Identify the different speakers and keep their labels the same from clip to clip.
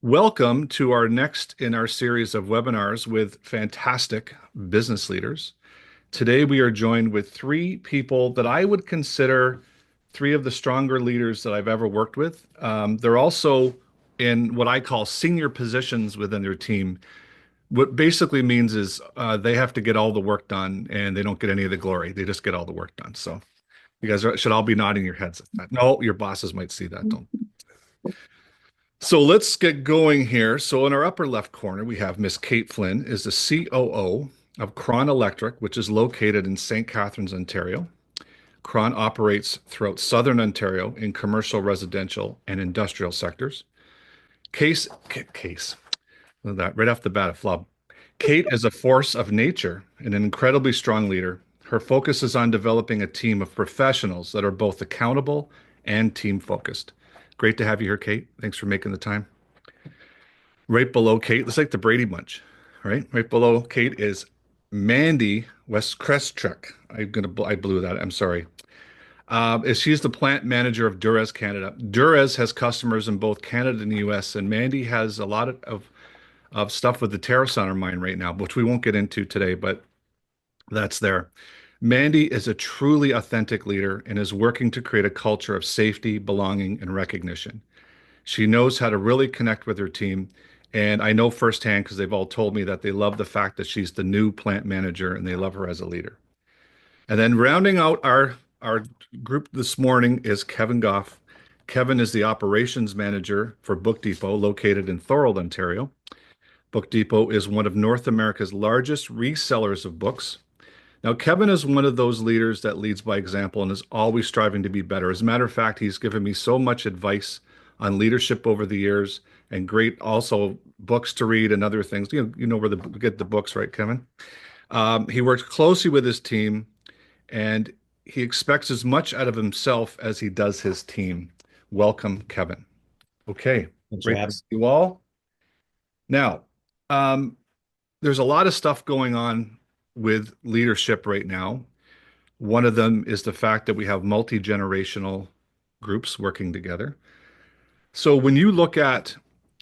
Speaker 1: Welcome to our next in our series of webinars with fantastic business leaders. Today, we are joined with three people that I would consider three of the stronger leaders that I've ever worked with. They're also in what I call senior positions within their team. What basically means is they have to get all the work done and they don't get any of the glory. They just get all the work done. So you guys should all be nodding your heads at that. No, your bosses might see that. Don't. So let's get going here. So in our upper left corner, we have Miss Kate Flynn is the COO of Kraun Electric, which is located in St. Catharines, Ontario. Kraun operates throughout southern Ontario in commercial, residential, and industrial sectors. Case, that right off the bat, a flub. Kate is a force of nature and an incredibly strong leader. Her focus is on developing a team of professionals that are both accountable and team focused. Great to have you here, Kate. Thanks for making the time. Right below Kate, looks like the Brady Bunch, right? Right below Kate is Mandy Wychreschuk. I blew that. I'm sorry. She's the plant manager of Durez Canada. Durez has customers in both Canada and the US, and Mandy has a lot of stuff with the tariffs on her mind right now, which we won't get into today, but that's there. Mandy is a truly authentic leader and is working to create a culture of safety, belonging, and recognition. She knows how to really connect with her team. And I know firsthand because they've all told me that they love the fact that she's the new plant manager and they love her as a leader. And then rounding out our group this morning is Kevin Gough. Kevin is the operations manager for Book Depot, located in Thorold, Ontario. Book Depot is one of North America's largest resellers of books. Now, Kevin is one of those leaders that leads by example and is always striving to be better. As a matter of fact, he's given me so much advice on leadership over the years and great also books to read and other things. You know where we get the books, right, Kevin? He works closely with his team and he expects as much out of himself as he does his team. Welcome, Kevin. Okay,
Speaker 2: Thanks for
Speaker 1: great to
Speaker 2: having
Speaker 1: see you all. Now, um, there's a lot of stuff going on with leadership right now. One of them is the fact that we have multi-generational groups working together. So when you look at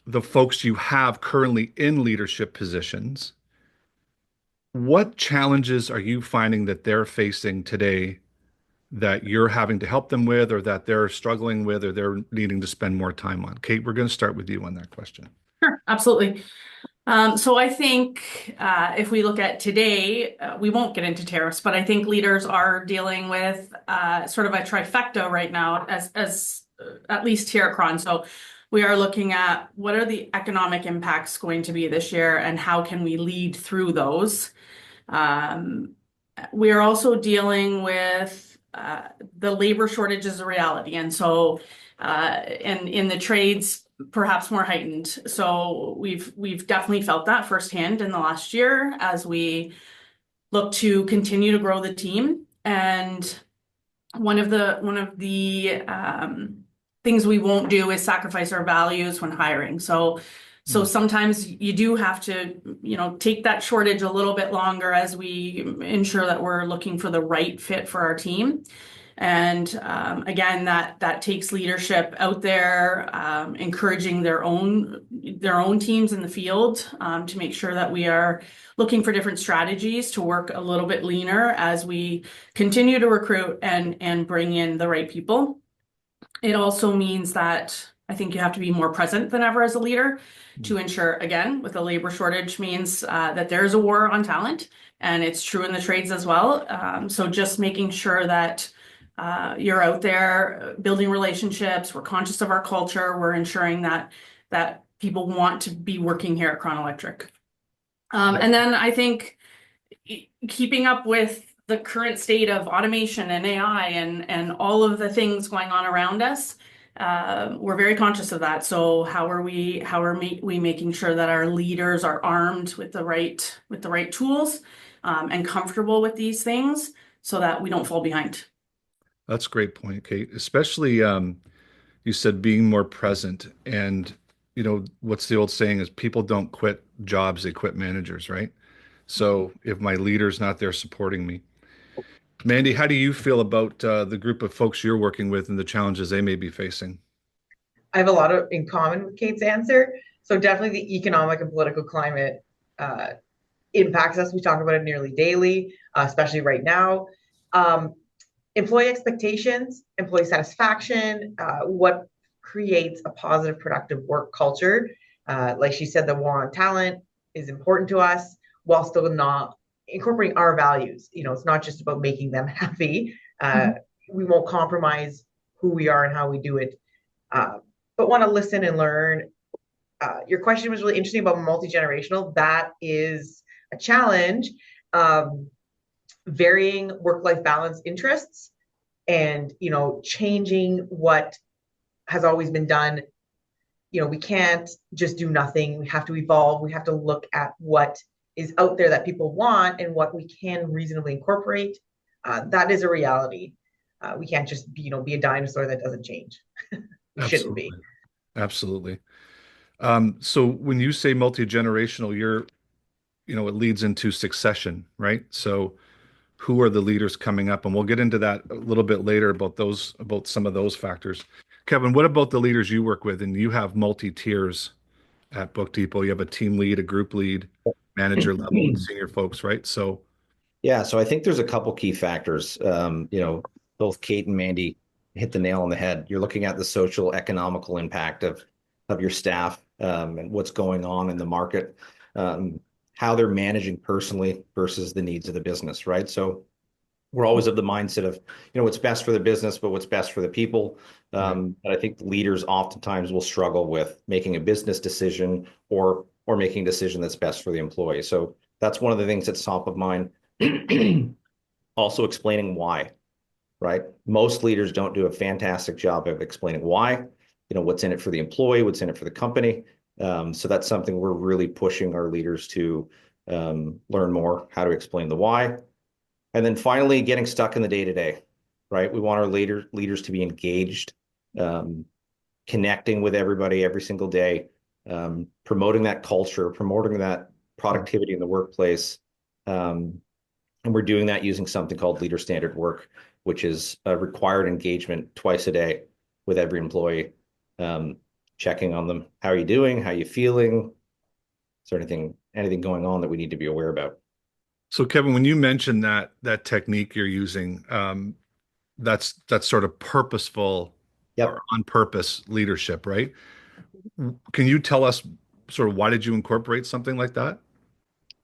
Speaker 1: the folks you have currently in leadership positions, what challenges are you finding that they're facing today that you're having to help them with, or that they're struggling with, or they're needing to spend more time on? Kate, we're going to start with you on that question.
Speaker 3: Sure, absolutely. So I think if we look at today, we won't get into tariffs, but I think leaders are dealing with sort of a trifecta right now, as at least here at Kraun. So we are looking at what are the economic impacts going to be this year, and how can we lead through those. Um, we are also dealing with the labor shortage is a reality, and so and in the trades perhaps more heightened. So we've definitely felt that firsthand in the last year as we look to continue to grow the team. And one of the things we won't do is sacrifice our values when hiring. So sometimes you do have to, take that shortage a little bit longer as we ensure that we're looking for the right fit for our team. And again, that takes leadership out there, encouraging their own teams in the field to make sure that we are looking for different strategies to work a little bit leaner as we continue to recruit and bring in the right people. It also means that I think you have to be more present than ever as a leader to ensure, again, with a labor shortage means that there's a war on talent, and it's true in the trades as well. So just making sure that you're out there building relationships. We're conscious of our culture. We're ensuring that people want to be working here at Kraun Electric. And then I think keeping up with the current state of automation and AI and all of the things going on around us, we're very conscious of that. So how are we making sure that our leaders are armed with the right tools and comfortable with these things so that we don't fall behind?
Speaker 1: That's a great point, Kate. Especially, you said being more present. And, what's the old saying is people don't quit jobs, they quit managers, right? So if my leader's not there supporting me. Mandy, how do you feel about the group of folks you're working with and the challenges they may be facing?
Speaker 4: I have a lot of in common with Kate's answer.
Speaker 2: So definitely the economic and political climate uh, impacts us. We talk about it nearly daily, especially right now. Um, Employee expectations, employee satisfaction, what creates a positive, productive work culture. Like she said, the war on talent is important to us while still not incorporating our values. It's not just about making them happy. Uh,
Speaker 3: Mhm.
Speaker 2: we won't compromise who we are and how we do it, uh, but want to listen and learn. Your question was really interesting about multi-generational. That is a challenge. Um, Varying work-life balance interests and changing what has always been done. We can't just do nothing. We have to evolve. We have to look at what is out there that people want and what we can reasonably incorporate. That is a reality. We can't just be a dinosaur that doesn't change. We shouldn't be.
Speaker 1: Absolutely. Absolutely. So when you say multi-generational, it leads into succession, right? So who are the leaders coming up? And we'll get into that a little bit later about some of those factors. Kevin, what about the leaders you work with? And you have multi-tiers at Book Depot. You have a team lead, a group lead, manager level, and senior folks, right? So,
Speaker 4: Yeah, so I think there's a couple key factors. Both Kate and Mandy hit the nail on the head. You're looking at the social economical impact of your staff, and what's going on in the market, how they're managing personally versus the needs of the business, right? So we're always of the mindset of, what's best for the business, but what's best for the people.
Speaker 1: right.
Speaker 4: But I think leaders oftentimes will struggle with making a business decision or making a decision that's best for the employee. So that's one of the things that's top of mind. Also explaining why, right? Most leaders don't do a fantastic job of explaining why, what's in it for the employee, what's in it for the company. So that's something we're really pushing our leaders to learn more, how to explain the why. And then finally, getting stuck in the day-to-day, right? We want our leaders to be engaged, connecting with everybody every single day, promoting that culture, promoting that productivity in the workplace. And we're doing that using something called leader standard work, which is a required engagement twice a day with every employee, checking on them. How are you doing? How are you feeling? Is there anything going on that we need to be aware about?
Speaker 1: So Kevin, when you mentioned that technique you're using, that's sort of purposeful or
Speaker 4: Yep.
Speaker 1: on purpose leadership, right? Can you tell us sort of why did you incorporate something like that?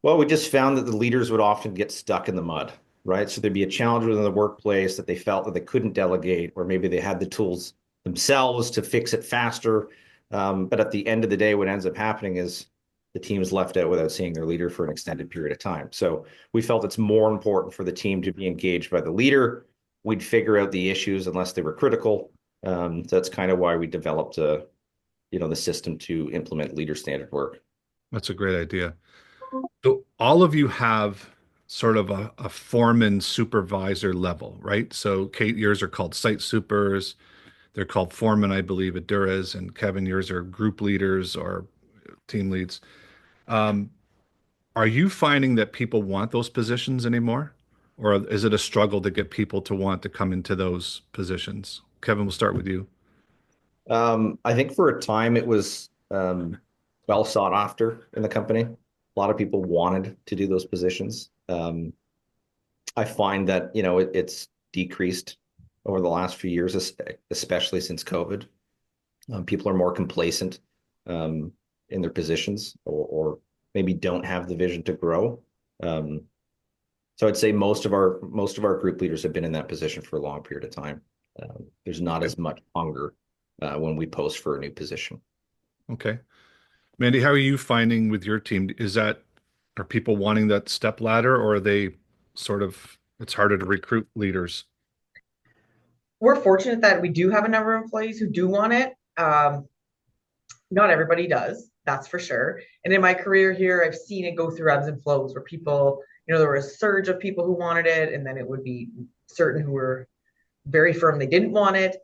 Speaker 4: Well, we just found that the leaders would often get stuck in the mud, right? So there'd be a challenge within the workplace that they felt that they couldn't delegate, or maybe they had the tools themselves to fix it faster. But at the end of the day, what ends up happening is the team is left out without seeing their leader for an extended period of time. So we felt it's more important for the team to be engaged by the leader. We'd figure out the issues unless they were critical. So that's kind of why we developed the system to implement leader standard work.
Speaker 1: That's a great idea. So all of you have sort of a foreman supervisor level, right? So Kate, yours are called site supers. They're called foremen, I believe, at Durez, and Kevin, yours are group leaders or team leads. Um, are you finding that people want those positions anymore? Or is it a struggle to get people to want to come into those positions? Kevin, we'll start with you.
Speaker 4: I think for a time it was well sought after in the company. A lot of people wanted to do those positions. I find that, it's decreased over the last few years, especially since COVID. People are more complacent um, in their positions, or maybe don't have the vision to grow. Um, so I'd say most of our group leaders have been in that position for a long period of time. There's not
Speaker 1: Okay.
Speaker 4: as much hunger when we post for a new position.
Speaker 1: Okay. Mandy, how are you finding with your team? Are people wanting that step ladder or are they sort of, it's harder to recruit leaders?
Speaker 2: We're fortunate that we do have a number of employees who do want it. Not everybody does, that's for sure. And in my career here, I've seen it go through ebbs and flows where people, there was a surge of people who wanted it, and then it would be certain who were very firm they didn't want it.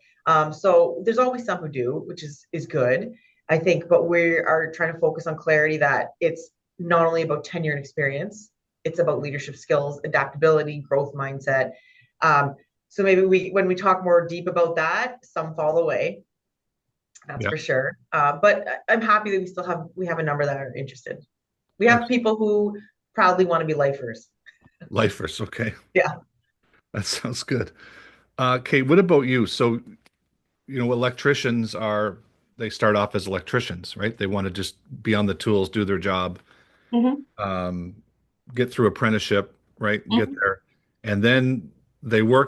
Speaker 2: So there's always some who do, which is good, I think. But we are trying to focus on clarity that it's not only about tenure and experience, it's about leadership skills, adaptability, growth mindset. So maybe when we talk more deep about that, some fall away That's
Speaker 1: Yeah.
Speaker 2: for sure. But I'm happy that we have a number that are interested. We have
Speaker 1: Ex-
Speaker 2: people who proudly want to be lifers.
Speaker 1: Lifers. Okay.
Speaker 2: Yeah.
Speaker 1: That sounds good. Kate, what about you? So, electricians they start off as electricians, right? They want to just be on the tools, do their job,
Speaker 3: Mhm,
Speaker 1: um, get through apprenticeship, right? Get
Speaker 3: mhm.
Speaker 1: there. And then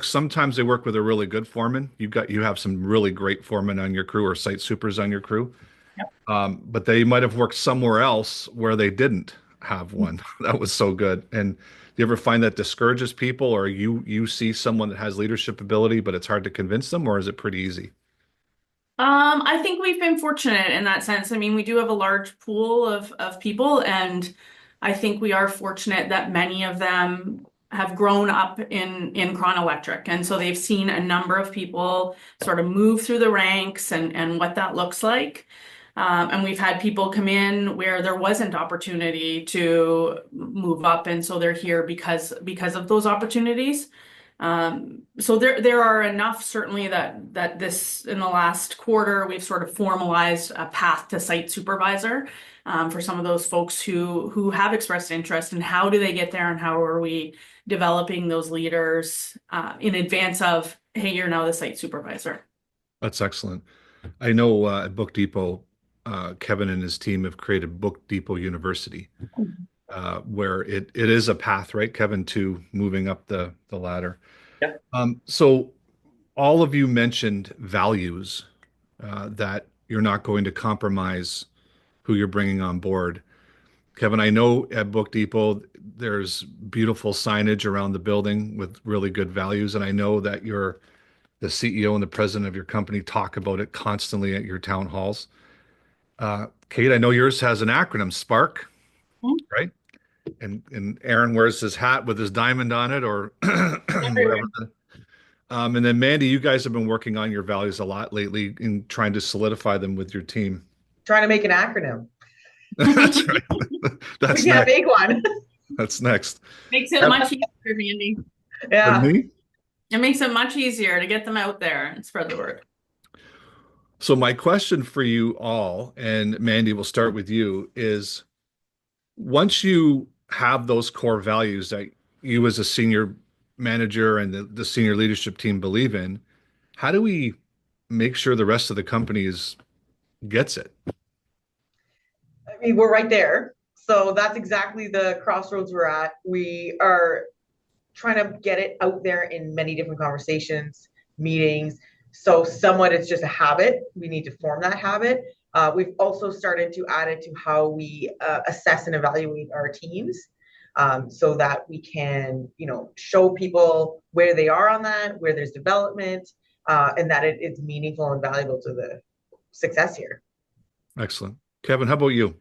Speaker 1: sometimes they work with a really good foreman. You have some really great foremen on your crew or site supers on your crew. But they might have worked somewhere else where they didn't have one that was so good. And do you ever find that discourages people, or you see someone that has leadership ability, but it's hard to convince them, or is it pretty easy?
Speaker 3: I think we've been fortunate in that sense. I mean, we do have a large pool of people, and I think we are fortunate that many of them have grown up in Kraun Electric, and so they've seen a number of people sort of move through the ranks and what that looks like. And we've had people come in where there wasn't opportunity to move up, and so they're here because of those opportunities. So there are enough certainly that this in the last quarter we've sort of formalized a path to site supervisor for some of those folks who have expressed interest in how do they get there and how are we developing those leaders in advance of, hey, you're now the site supervisor.
Speaker 1: That's excellent. I know at Book Depot, Kevin and his team have created Book Depot University, where it is a path, right, Kevin, to moving up the ladder.
Speaker 4: Yeah.
Speaker 1: So all of you mentioned values, that you're not going to compromise who you're bringing on board. Kevin, I know at Book Depot there's beautiful signage around the building with really good values, and I know that the CEO and the president of your company talk about it constantly at your town halls. Kate, I know yours has an acronym, Spark,
Speaker 3: Mhm.
Speaker 1: right? And Aaron wears his hat with his diamond on it, or whatever. And then Mandy, you guys have been working on your values a lot lately in trying to solidify them with your team.
Speaker 2: Trying to make an acronym.
Speaker 1: That's right.
Speaker 2: We
Speaker 1: That's
Speaker 2: can't
Speaker 1: next.
Speaker 2: make one.
Speaker 1: That's next.
Speaker 3: Makes it much easier, Mandy.
Speaker 1: Pardon
Speaker 2: Yeah.
Speaker 1: me?
Speaker 3: It makes it much easier to get them out there and spread the word.
Speaker 1: So my question for you all, and Mandy, we'll start with you, is once you have those core values that you as a senior manager and the senior leadership team believe in, how do we make sure the rest of the company gets it?
Speaker 2: I mean, we're right there. So that's exactly the crossroads we're at. We are trying to get it out there in many different conversations, meetings. So somewhat it's just a habit. We need to form that habit. We've also started to add it to how we assess and evaluate our teams, so that we can, show people where they are on that, where there's development, and that it's meaningful and valuable to the success here.
Speaker 1: Excellent. Kevin, how about you?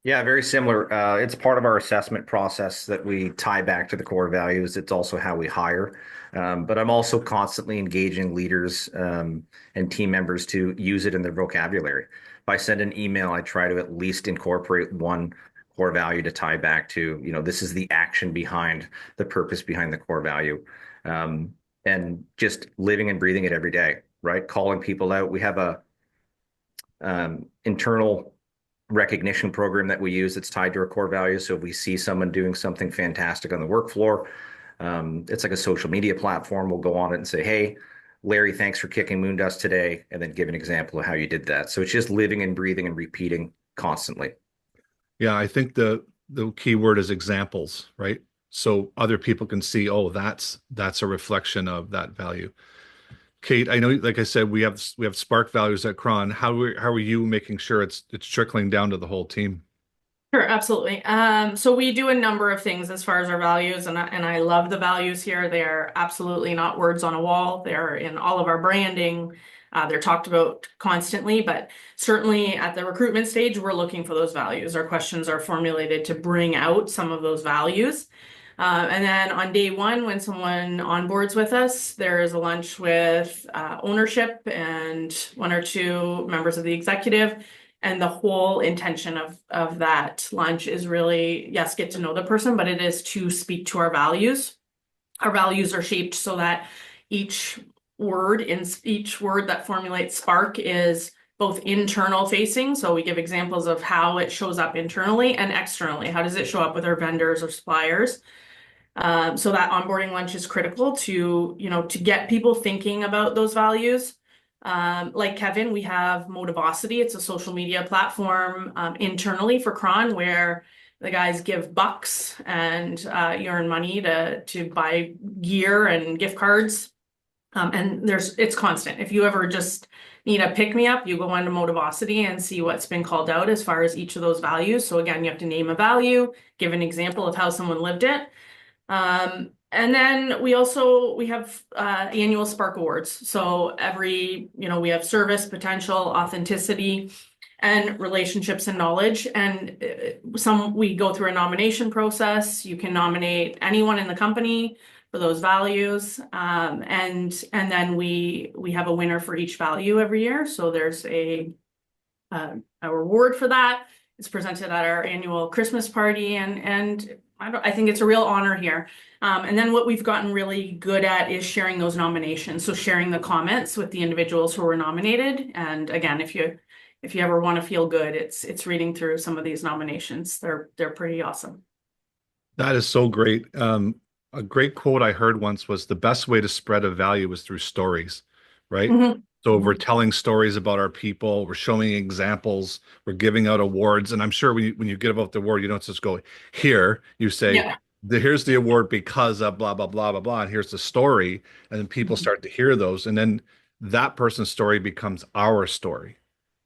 Speaker 4: Yeah, very similar. It's part of our assessment process that we tie back to the core values. It's also how we hire. But I'm also constantly engaging leaders and team members to use it in their vocabulary. If I send an email, I try to at least incorporate one core value to tie back to, this is the action behind the purpose behind the core value. And just living and breathing it every day, right? Calling people out. We have a internal recognition program that we use that's tied to our core values. So if we see someone doing something fantastic on the work floor, it's like a social media platform. We'll go on it and say, hey, Larry, thanks for kicking moon dust today, and then give an example of how you did that. So it's just living and breathing and repeating constantly.
Speaker 1: Yeah, I think the key word is examples, right? So other people can see, oh, that's a reflection of that value. Kate, I know, like I said, we have Spark values at Kraun. How are you making sure it's trickling down to the whole team?
Speaker 3: Sure, absolutely. So we do a number of things as far as our values, and I love the values here. They are absolutely not words on a wall. They're in all of our branding. They're talked about constantly, but certainly at the recruitment stage, we're looking for those values. Our questions are formulated to bring out some of those values. And then on day one, when someone onboards with us, there is a lunch with ownership and one or two members of the executive. And the whole intention of that lunch is really, yes, get to know the person, but it is to speak to our values. Our values are shaped so that each word in each word that formulates spark is both internal facing. So we give examples of how it shows up internally and externally. How does it show up with our vendors or suppliers? So that onboarding lunch is critical to, to get people thinking about those values. Like Kevin, we have Motivosity. It's a social media platform internally for Kraun where the guys give bucks and you earn money to buy gear and gift cards. And it's constant. If you ever just need a pick me up, you go onto Motivosity and see what's been called out as far as each of those values. So again, you have to name a value, give an example of how someone lived it. And then we have annual Spark Awards. So we have service, potential, authenticity, and relationships and knowledge. And we go through a nomination process. You can nominate anyone in the company for those values. And then we have a winner for each value every year. So there's a reward for that. It's presented at our annual Christmas party, and I think it's a real honor here. And then what we've gotten really good at is sharing those nominations. So sharing the comments with the individuals who were nominated. And again, if you ever want to feel good, it's reading through some of these nominations. They're pretty awesome.
Speaker 1: That is so great. A great quote I heard once was the best way to spread a value is through stories, right?
Speaker 3: Mm-hmm.
Speaker 1: So we're telling stories about our people, we're showing examples, we're giving out awards. And I'm sure when you give out the award, you don't just go here, you say,
Speaker 3: Yeah.
Speaker 1: here's the award because of blah, blah, blah, blah, blah. And here's the story. And then people start to hear those. And then that person's story becomes our story,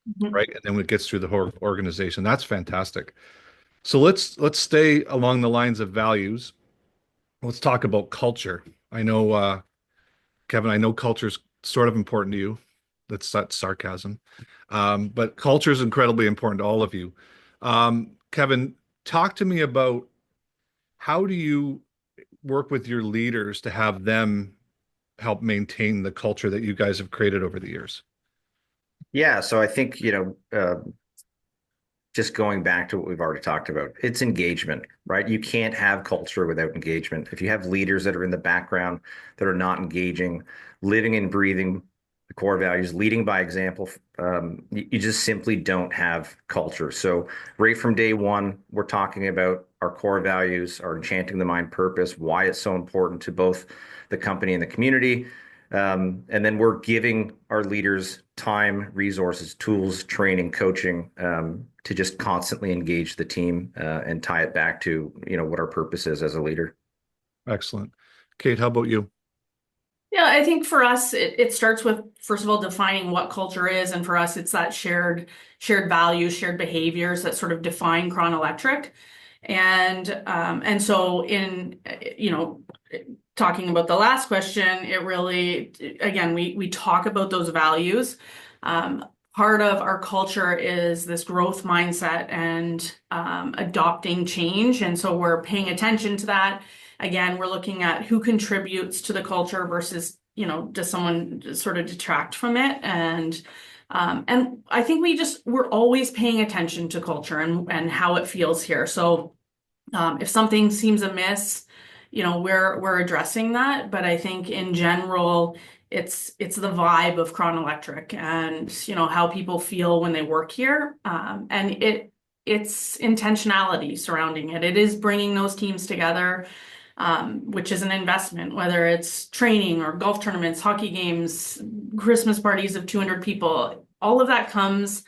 Speaker 3: Mm-hmm.
Speaker 1: right? And then it gets through the whole organization. That's fantastic. So let's stay along the lines of values. Let's talk about culture. I know, Kevin, I know culture's sort of important to you. That's sarcasm. But culture is incredibly important to all of you. Kevin, talk to me about how do you work with your leaders to have them help maintain the culture that you guys have created over the years?
Speaker 4: Yeah, so I think, just going back to what we've already talked about, it's engagement, right? You can't have culture without engagement. If you have leaders that are in the background that are not engaging, living and breathing the core values, leading by example, you just simply don't have culture. So right from day one, we're talking about our core values, our enchanting the mind purpose, why it's so important to both the company and the community. And then we're giving our leaders time, resources, tools, training, coaching, to just constantly engage the team and tie it back to, what our purpose is as a leader.
Speaker 1: Excellent. Kate, how about you?
Speaker 3: Yeah, I think for us, it starts with, first of all, defining what culture is. And for us, it's that shared values, shared behaviors that sort of define Kraun Electric. And so talking about the last question, it really, again, we talk about those values. Part of our culture is this growth mindset and adopting change. And so we're paying attention to that. Again, we're looking at who contributes to the culture versus, does someone sort of detract from it? And I think we're always paying attention to culture and how it feels here. So if something seems amiss, we're addressing that. But I think in general, it's the vibe of Kraun Electric and, how people feel when they work here. And it's intentionality surrounding it. It is bringing those teams together, which is an investment, whether it's training or golf tournaments, hockey games, Christmas parties of 200 people. All of that comes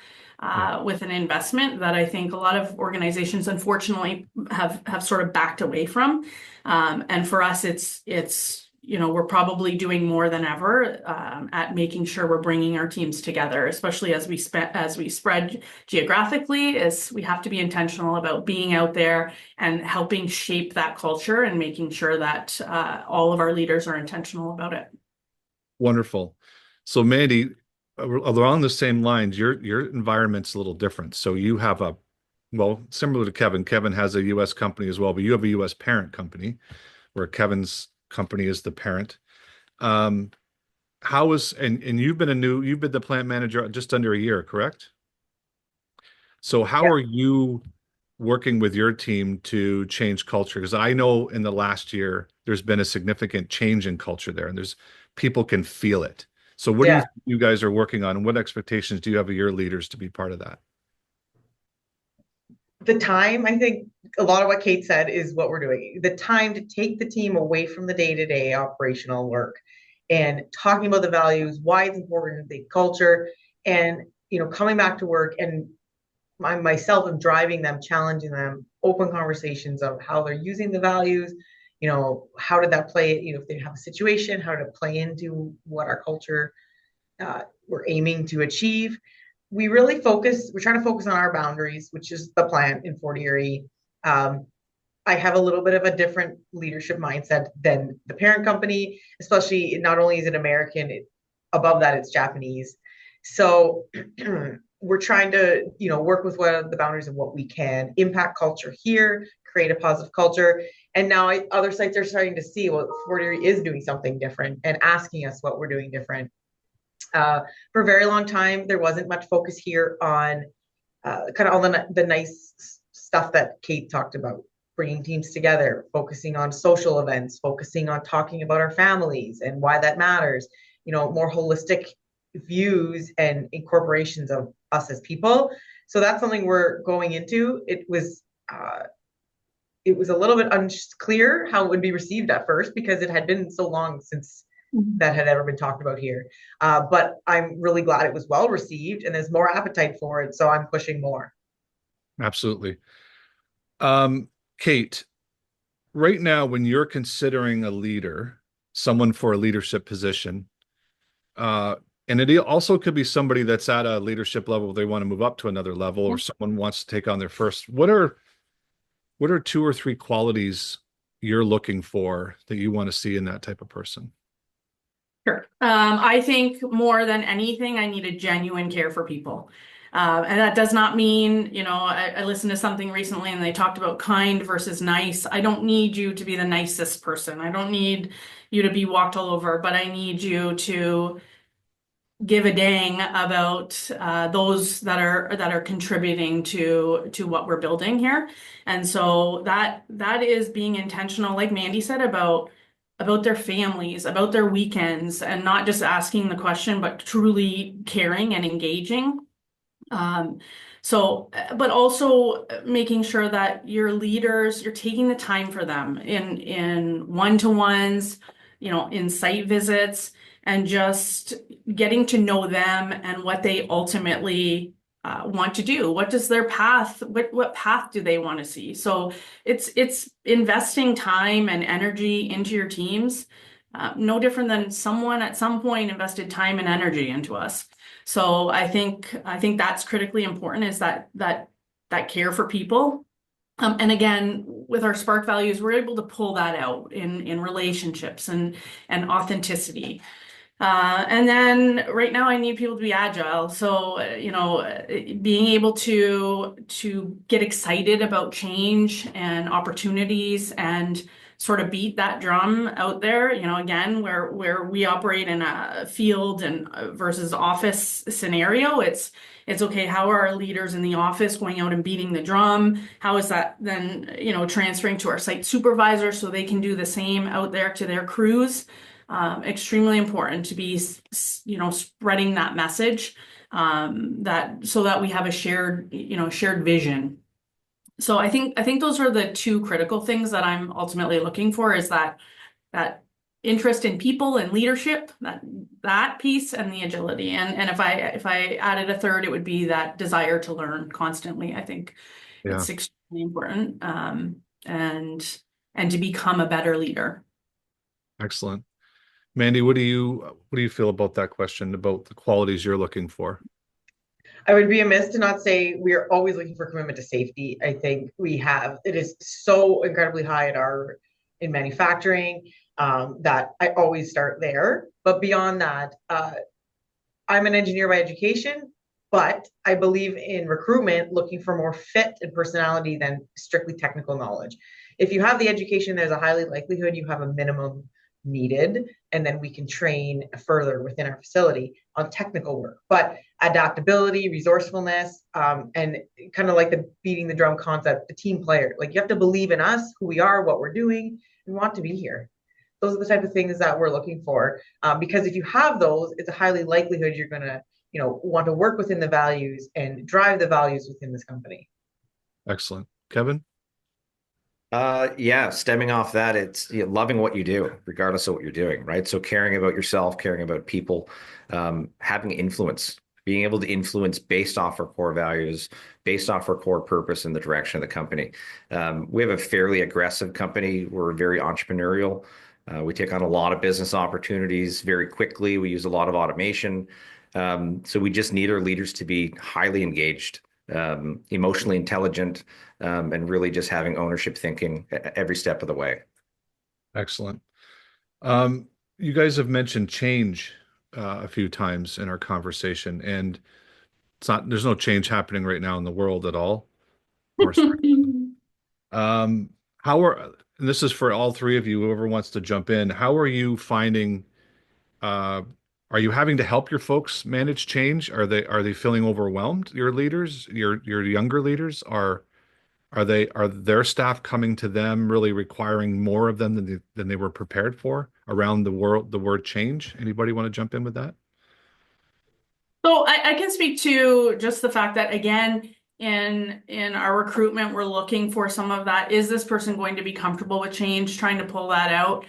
Speaker 3: with an investment that I think a lot of organizations, unfortunately, have sort of backed away from. And for us, it's we're probably doing more than ever at making sure we're bringing our teams together, especially as we spread geographically. Is we have to be intentional about being out there and helping shape that culture and making sure that all of our leaders are intentional about it.
Speaker 1: Wonderful. So Mandy, along the same lines, your environment's a little different. So you have similar to Kevin. Kevin has a U.S. company as well, but you have a U.S. parent company where Kevin's company is the parent. And you've been the plant manager just under a year, correct? So how are you working with your team to change culture? Because I know in the last year there's been a significant change in culture there, and there's people can feel it. So what do
Speaker 2: Yeah.
Speaker 1: you guys are working on, and what expectations do you have of your leaders to be part of that?
Speaker 2: The time, I think a lot of what Kate said is what we're doing. The time to take the team away from the day-to-day operational work and talking about the values, why it's important, the culture, and coming back to work, and myself am driving them, challenging them, open conversations of how they're using the values, how did that play, if they have a situation, how did it play into what our culture we're aiming to achieve. We're trying to focus on our boundaries, which is the plan in Fort Erie. I have a little bit of a different leadership mindset than the parent company, especially not only is it American, above that it's Japanese. So we're trying to, work with what the boundaries of what we can, impact culture here, create a positive culture. And now other sites are starting to see, well, Fort Erie is doing something different and asking us what we're doing different. For a very long time, there wasn't much focus here on kind of all the nice stuff that Kate talked about, bringing teams together, focusing on social events, focusing on talking about our families and why that matters, more holistic views and incorporations of us as people. So that's something we're going into. It was a little bit unclear how it would be received at first because it had been so long since that had ever been talked about here. But I'm really glad it was well received and there's more appetite for it. So I'm pushing more.
Speaker 1: Absolutely. Kate, right now, when you're considering a leader, someone for a leadership position, and it also could be somebody that's at a leadership level, they want to move up to another level, or someone wants to take on their first. What are 2 or 3 qualities you're looking for that you want to see in that type of person?
Speaker 3: Sure. I think more than anything, I need a genuine care for people. And that does not mean, I listened to something recently and they talked about kind versus nice. I don't need you to be the nicest person. I don't need you to be walked all over, but I need you to give a dang about those that are contributing to what we're building here. And so that is being intentional, like Mandy said, about their families, about their weekends, and not just asking the question, but truly caring and engaging. But also making sure that your leaders, you're taking the time for them in one-to-ones, in site visits, and just getting to know them and what they ultimately want to do. What does their path, what path do they want to see? So it's investing time and energy into your teams, no different than someone at some point invested time and energy into us. So I think that's critically important, is that care for people. And again, with our Spark values, we're able to pull that out in relationships and authenticity. And then right now I need people to be agile. So, being able to get excited about change and opportunities and sort of beat that drum out there, again, where we operate in a field and versus office scenario, it's okay. How are our leaders in the office going out and beating the drum? How is that then, transferring to our site supervisors so they can do the same out there to their crews? Extremely important to be, spreading that message, so that we have a shared vision. So I think those are the 2 critical things that I'm ultimately looking for, is that interest in people and leadership, that piece, and the agility. And if I added a third, it would be that desire to learn constantly. I think it's extremely important, and to become a better leader.
Speaker 1: Excellent. Mandy, what do you feel about that question, about the qualities you're looking for?
Speaker 2: I would be amiss to not say we are always looking for commitment to safety. I think it is so incredibly high in manufacturing, that I always start there. But beyond that, I'm an engineer by education, but I believe in recruitment, looking for more fit and personality than strictly technical knowledge. If you have the education, there's a highly likelihood you have a minimum needed, and then we can train further within our facility on technical work. But adaptability, resourcefulness, and kind of like the beating the drum concept, the team player, like you have to believe in us, who we are, what we're doing, and want to be here. Those are the type of things that we're looking for. Because if you have those, it's a highly likelihood you're going to, want to work within the values and drive the values within this company.
Speaker 1: Excellent. Kevin?
Speaker 4: Yeah, stemming off that, it's loving what you do, regardless of what you're doing, right? So caring about yourself, caring about people, having influence, being able to influence based off our core values, based off our core purpose and the direction of the company. We have a fairly aggressive company. We're very entrepreneurial. We take on a lot of business opportunities very quickly. We use a lot of automation. So we just need our leaders to be highly engaged, emotionally intelligent, and really just having ownership thinking every step of the way.
Speaker 1: Excellent. You guys have mentioned change a few times in our conversation, and there's no change happening right now in the world at all. Or and this is for all three of you, whoever wants to jump in, how are you finding, are you having to help your folks manage change? Are they feeling overwhelmed, your leaders, your younger leaders? Are their staff coming to them really requiring more of them than they were prepared for around the word change? Anybody want to jump in with that?
Speaker 3: So I can speak to just the fact that, again, in our recruitment, we're looking for some of that. Is this person going to be comfortable with change? Trying to pull that out,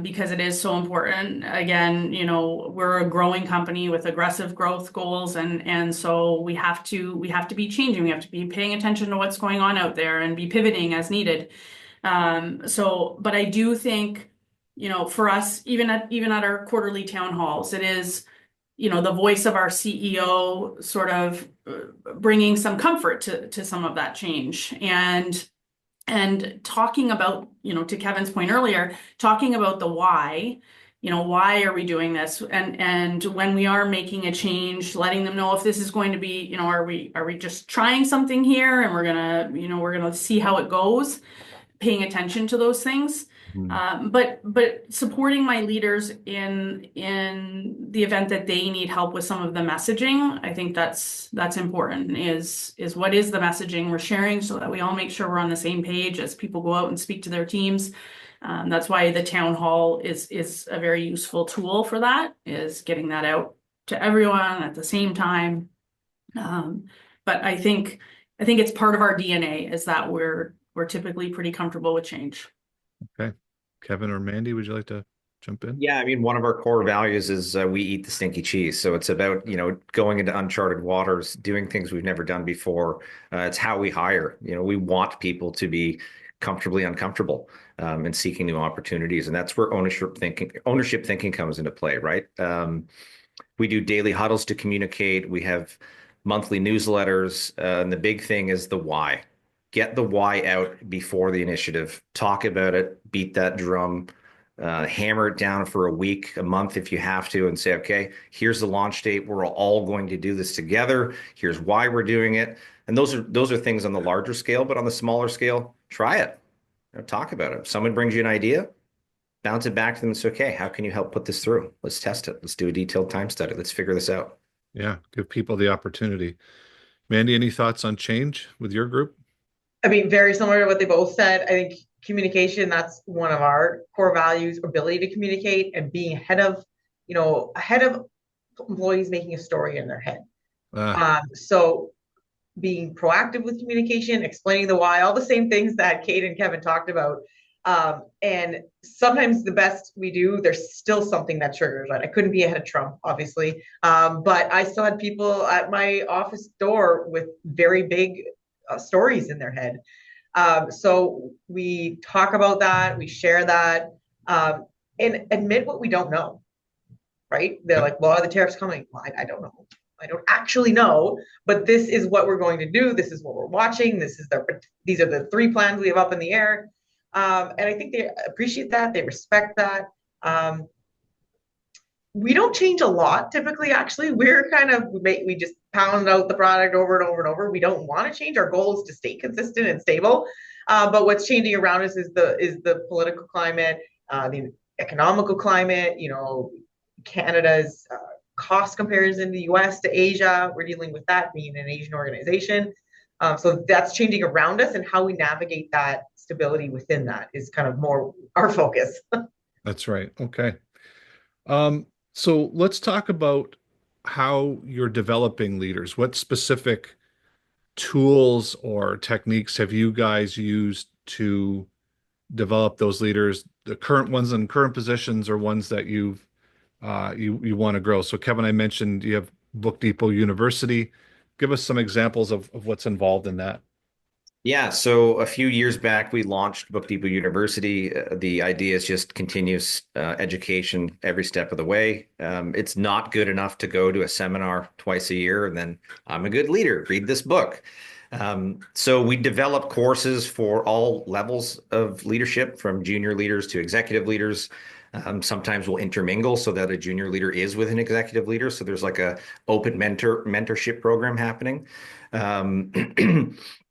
Speaker 3: because it is so important. Again, we're a growing company with aggressive growth goals, and so we have to be changing. We have to be paying attention to what's going on out there and be pivoting as needed. But I do think, for us, even at our quarterly town halls, it is, the voice of our CEO sort of bringing some comfort to some of that change, and talking about, to Kevin's point earlier, talking about the why. Why are we doing this? And when we are making a change, letting them know if this is going to be, are we just trying something here and we're gonna see how it goes, paying attention to those things. But supporting my leaders in the event that they need help with some of the messaging, I think that's important. Is what is the messaging we're sharing, so that we all make sure we're on the same page as people go out and speak to their teams. That's why the town hall is a very useful tool for that, is getting that out to everyone at the same time. But I think it's part of our DNA, is that we're typically pretty comfortable with change.
Speaker 1: Okay. Kevin or Mandy, would you like to jump in?
Speaker 4: Yeah, I mean, one of our core values is we eat the stinky cheese. So it's about, going into uncharted waters, doing things we've never done before. It's how we hire. We want people to be comfortably uncomfortable, and seeking new opportunities. And that's where ownership thinking comes into play, right? We do daily huddles to communicate. We have monthly newsletters. And the big thing is the why. Get the why out before the initiative. Talk about it, beat that drum, hammer it down for a week, a month if you have to, and say, okay, here's the launch date. We're all going to do this together. Here's why we're doing it. And those are things on the larger scale, but on the smaller scale, try it. Talk about it. If someone brings you an idea, bounce it back to them and say, okay, how can you help put this through? Let's test it. Let's do a detailed time study. Let's figure this out.
Speaker 1: Yeah, give people the opportunity. Mandy, any thoughts on change with your group?
Speaker 2: I mean, very similar to what they both said. I think communication, that's one of our core values, ability to communicate and being ahead of employees making a story in their head. So being proactive with communication, explaining the why, all the same things that Kate and Kevin talked about. And sometimes the best we do, there's still something that triggers it. I couldn't be ahead of Trump, obviously. But I still had people at my office door with very big stories in their head. So we talk about that, we share that, and admit what we don't know, right? They're like, well, are the tariffs coming? Well, I don't know. I don't actually know, but this is what we're going to do. This is what we're watching. These are the 3 plans we have up in the air. And I think they appreciate that. They respect that. We don't change a lot typically, actually. We just pound out the product over and over and over. We don't want to change. Our goal is to stay consistent and stable. But what's changing around us is the political climate, the economical climate, Canada's cost comparison to the US to Asia. We're dealing with that, being an Asian organization. So that's changing around us, and how we navigate that stability within that is kind of more our focus.
Speaker 1: That's right. Okay. So let's talk about how you're developing leaders. What specific tools or techniques have you guys used to develop those leaders, the current ones in current positions or ones that you want to grow? So Kevin, I mentioned you have Book Depot University. Give us some examples of what's involved in that.
Speaker 4: Yeah, so a few years back, we launched Book Depot University. The idea is just continuous education every step of the way. It's not good enough to go to a seminar twice a year and then I'm a good leader, read this book. So we develop courses for all levels of leadership, from junior leaders to executive leaders. Sometimes we'll intermingle so that a junior leader is with an executive leader. So there's like a open mentorship program happening.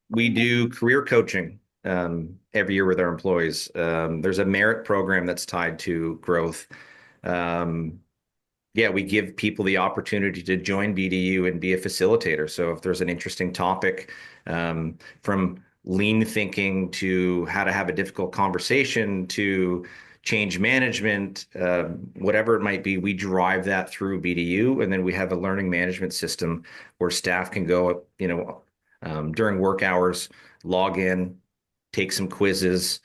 Speaker 4: We do career coaching every year with our employees. There's a merit program that's tied to growth. Yeah, we give people the opportunity to join BDU and be a facilitator. So if there's an interesting topic, from lean thinking to how to have a difficult conversation to change management, whatever it might be, we drive that through BDU. And then we have a learning management system where staff can go, during work hours, log in, take some quizzes,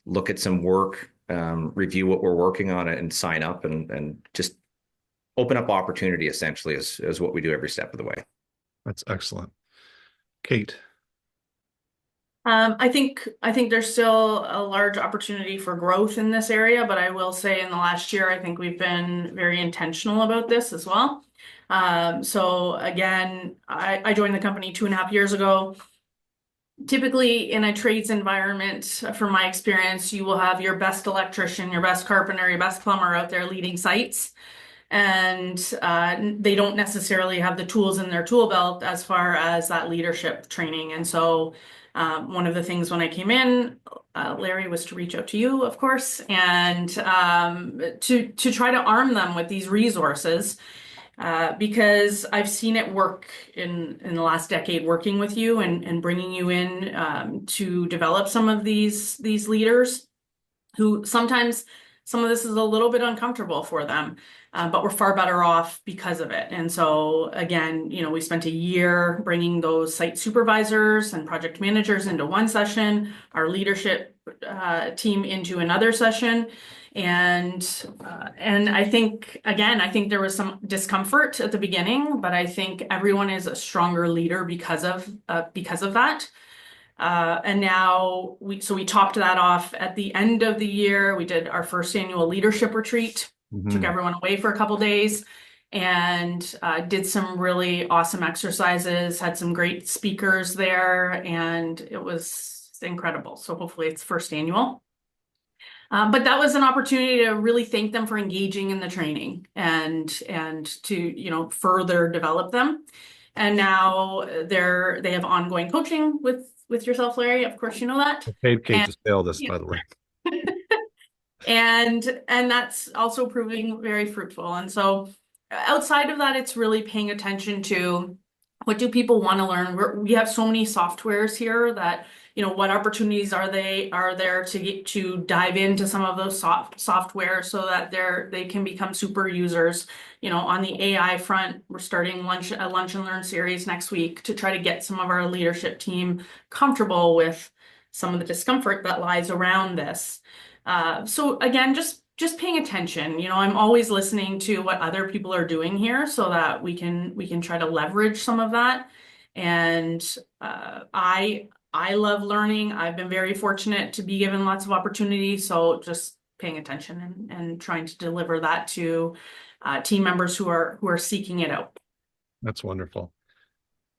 Speaker 4: look at some work, review what we're working on, and sign up and just open up opportunity, essentially, is what we do every step of the way.
Speaker 1: That's excellent. Kate.
Speaker 3: I think there's still a large opportunity for growth in this area, but I will say in the last year, I think we've been very intentional about this as well. So again, I joined the company 2.5 years ago. Typically in a trades environment, from my experience, you will have your best electrician, your best carpenter, your best plumber out there leading sites. And they don't necessarily have the tools in their tool belt as far as that leadership training. And so one of the things when I came in, Larry, was to reach out to you, of course, and to try to arm them with these resources. Because I've seen it work in the last decade, working with you and bringing you in to develop some of these leaders who sometimes some of this is a little bit uncomfortable for them, but we're far better off because of it. And so again, we spent a year bringing those site supervisors and project managers into one session, our leadership team into another session. And I think there was some discomfort at the beginning, but I think everyone is a stronger leader because of that. And now we topped that off at the end of the year. We did our first annual leadership retreat, took everyone away for a couple days, and did some really awesome exercises, had some great speakers there, and it was incredible. So hopefully it's first annual. But that was an opportunity to really thank them for engaging in the training and to further develop them. And now they have ongoing coaching with yourself, Larry. Of course, you know that.
Speaker 1: I paid Kate to say all this, by the way.
Speaker 3: And that's also proving very fruitful. And so outside of that, it's really paying attention to what do people want to learn. We have so many softwares here that what opportunities are there to dive into some of those software so that they can become super users. On the AI front, we're starting a lunch and learn series next week to try to get some of our leadership team comfortable with some of the discomfort that lies around this. So again, just paying attention. I'm always listening to what other people are doing here so that we can try to leverage some of that. And I love learning. I've been very fortunate to be given lots of opportunities. So just paying attention and trying to deliver that to team members who are seeking it out.
Speaker 1: That's wonderful.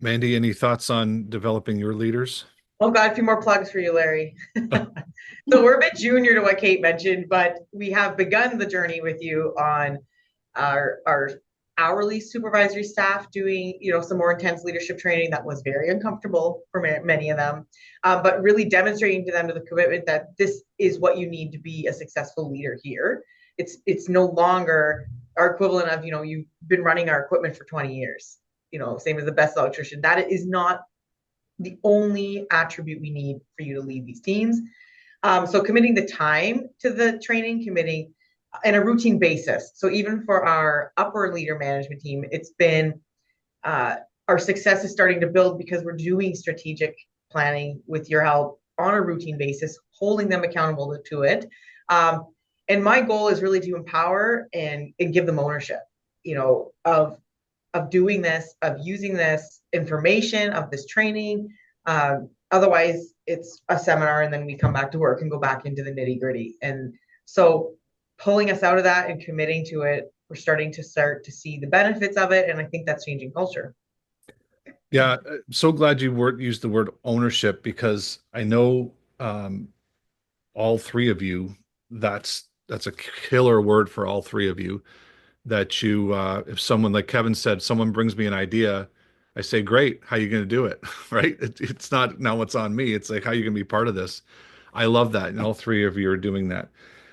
Speaker 1: Mandy, any thoughts on developing your leaders?
Speaker 2: Oh, got a few more plugs for you, Larry. So we're a bit junior to what Kate mentioned, but we have begun the journey with you on our hourly supervisory staff doing, some more intense leadership training that was very uncomfortable for many of them, but really demonstrating to them the commitment that this is what you need to be a successful leader here. It's no longer our equivalent of, you've been running our equipment for 20 years, same as the best electrician. That is not the only attribute we need for you to lead these teams. So committing the time to the training, committing in a routine basis. So even for our upper leader management team, it's been our success is starting to build because we're doing strategic planning with your help on a routine basis, holding them accountable to it. And my goal is really to empower and give them ownership, of doing this, of using this information, of this training. Otherwise, it's a seminar and then we come back to work and go back into the nitty gritty. And so pulling us out of that and committing to it, we're starting to see the benefits of it. And I think that's changing culture.
Speaker 1: Yeah, so glad you used the word ownership because I know all three of you, that's a killer word for all three of you. That you, if someone like Kevin said, someone brings me an idea, I say, great, how you going to do it? Right? It's not now what's on me. It's like how you can be part of this. I love that, and all three of you are doing that.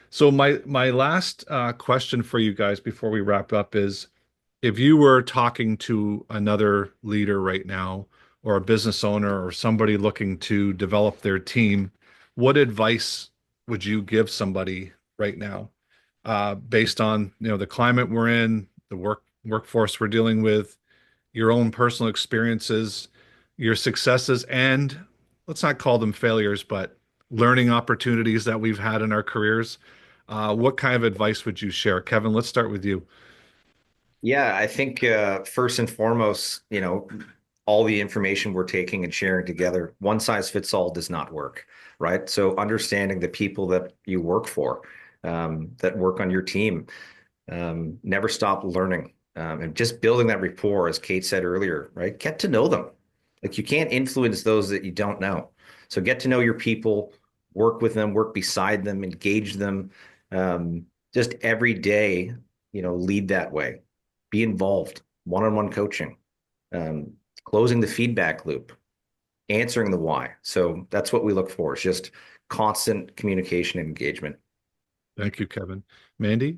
Speaker 1: So my last question for you guys before we wrap up is if you were talking to another leader right now, or a business owner, or somebody looking to develop their team, what advice would you give somebody right now, based on the climate we're in, the workforce we're dealing with, your own personal experiences, your successes, and let's not call them failures, but learning opportunities that we've had in our careers? What kind of advice would you share? Kevin, let's start with you.
Speaker 4: Yeah, I think first and foremost, all the information we're taking and sharing together, one size fits all does not work, right? So understanding the people that you work for, that work on your team, never stop learning, and just building that rapport, as Kate said earlier, right? Get to know them. Like you can't influence those that you don't know. So get to know your people, work with them, work beside them, engage them, just every day, lead that way. Be involved, one-on-one coaching, closing the feedback loop, answering the why. So that's what we look for. It's just constant communication and engagement.
Speaker 1: Thank you, Kevin. Mandy?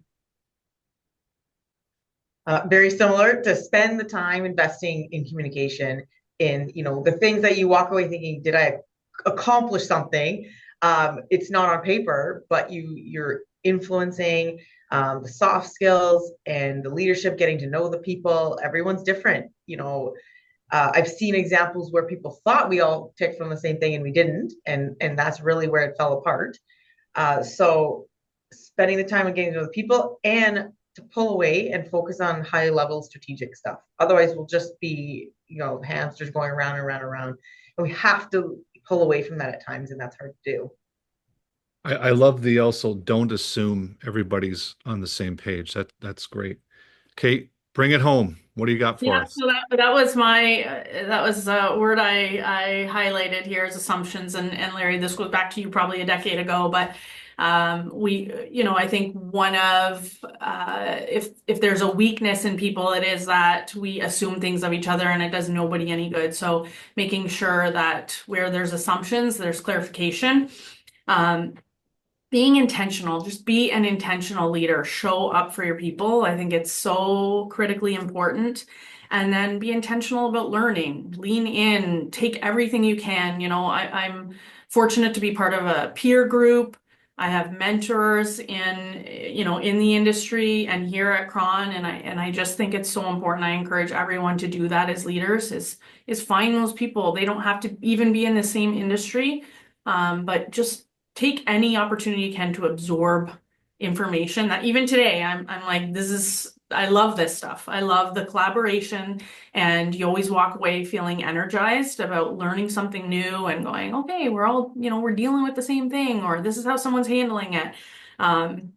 Speaker 2: Very similar, to spend the time investing in communication, in the things that you walk away thinking, did I accomplish something? It's not on paper, but you're influencing the soft skills and the leadership, getting to know the people. Everyone's different. I've seen examples where people thought we all ticked from the same thing and we didn't, and that's really where it fell apart. So spending the time and getting to know the people, and to pull away and focus on high level strategic stuff. Otherwise, we'll just be, hamsters going around and around and around. And we have to pull away from that at times, and that's hard to do.
Speaker 1: I love the also don't assume everybody's on the same page. That's great. Kate, bring it home. What do you got for
Speaker 3: Yeah,
Speaker 1: us?
Speaker 3: so that was my that was a word I highlighted here as assumptions, and Larry, this goes back to you probably a decade ago, but I think one of if there's a weakness in people, it is that we assume things of each other, and it does nobody any good. So making sure that where there's assumptions, there's clarification. Being intentional, just be an intentional leader, show up for your people. I think it's so critically important. And then be intentional about learning, lean in, take everything you can. I'm fortunate to be part of a peer group. I have mentors in the industry and here at Kraun, and I just think it's so important. I encourage everyone to do that as leaders, is find those people. They don't have to even be in the same industry, but just take any opportunity you can to absorb information. That even today, I'm like, I love this stuff. I love the collaboration, and you always walk away feeling energized about learning something new and going, okay, we're all, we're dealing with the same thing, or this is how someone's handling it. And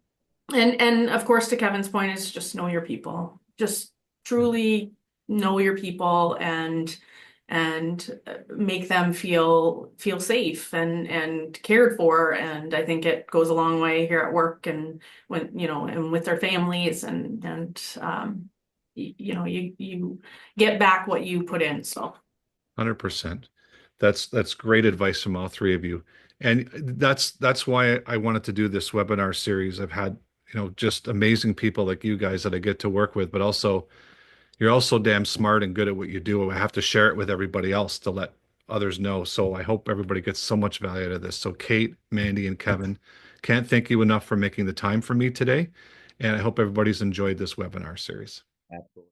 Speaker 3: of course, to Kevin's point, is just know your people. Just truly know your people, and make them feel safe and cared for. And I think it goes a long way here at work, and when and with their families, and you get back what you put in. So
Speaker 1: 100%. That's great advice from all three of you. And that's why I wanted to do this webinar series. I've had, just amazing people like you guys that I get to work with, but also you're also damn smart and good at what you do. I have to share it with everybody else to let others know. So I hope everybody gets so much value out of this. So Kate, Mandy, and Kevin, Can't thank you enough for making the time for me today. And I hope everybody's enjoyed this webinar series.
Speaker 4: Absolutely.